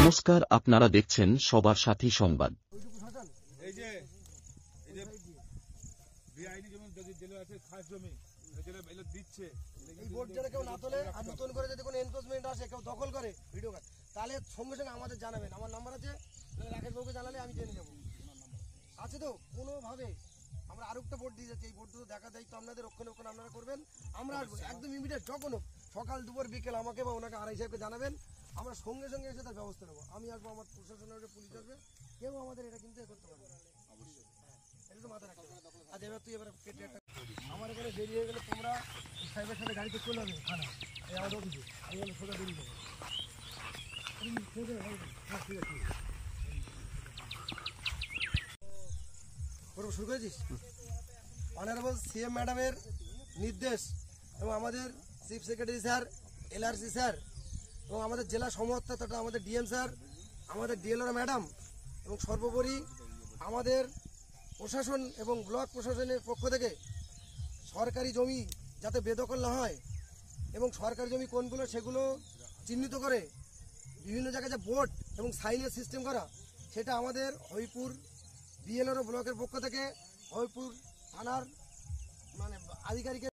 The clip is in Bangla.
নমস্কার, আপনারা দেখছেন সবার সাথী সংবাদ। এই যে বিআইনি জমি জেলে আছে, খাস জমি জেলে এগুলো দিচ্ছে। এই বোর্ড যেন কেউ না তোলে, আর নতুন করে যদি কোনো এনফোর্সমেন্ট আসে কেউ দখল করে ভিডিও কার, তাহলে সঙ্গে সঙ্গে আমাদের জানাবেন। আমার নাম্বার আছে, রাকেশ বাবুকে জানালে আমি জেনে যাবো। আছে তো কোনোভাবে আমরা আরো একটা বোর্ড দিয়ে যাচ্ছি, এই বোর্ডগুলো দেখা দায়িত্ব আপনাদের, রক্ষণাবেক্ষণ আপনারা করবেন। আমরা আসবো একদম ইমিডিয়েট, যখন হোক, সকাল দুপুর বিকেল আমাকে বা ওনাকে আড়াই সাহেবকে জানাবেন, আমরা সঙ্গে সঙ্গে এসে তার ব্যবস্থা নেবো। আমি আসবো, আমার প্রশাসনের পুলিশ আসবে, কেউ আমাদের এটা কিন্তু করতে পারবে না। অবশ্যই এটা তো মাথায় রাখতে হবে। আর এবার তুই এবার কেটে একটা আমার এখানে দেরি হয়ে গেলে তোমরা সাহেবের সাথে গাড়িতে চলে যাবে থানা, এই আমাদের অফিসে, আমি বলে সোজা বেরিয়ে যাবো। শুরু করেছিস? অনারেবল সিএম ম্যাডামের নির্দেশ এবং আমাদের chief secretary sir, LRC sir এবং আমাদের জেলা সমর্থক তথা আমাদের ডিএম স্যার, আমাদের ডিএলআর ম্যাডাম এবং সর্বোপরি আমাদের প্রশাসন এবং ব্লক প্রশাসনের পক্ষ থেকে সরকারি জমি যাতে বেদখল না হয় এবং সরকারি জমি কোনগুলো সেগুলো চিহ্নিত করে বিভিন্ন জায়গায় যে বোর্ড এবং সাইনের সিস্টেম করা, সেটা আমাদের হরিপুর বিএলআর ব্লকের পক্ষ থেকে হরিপুর থানার আধিকারিকের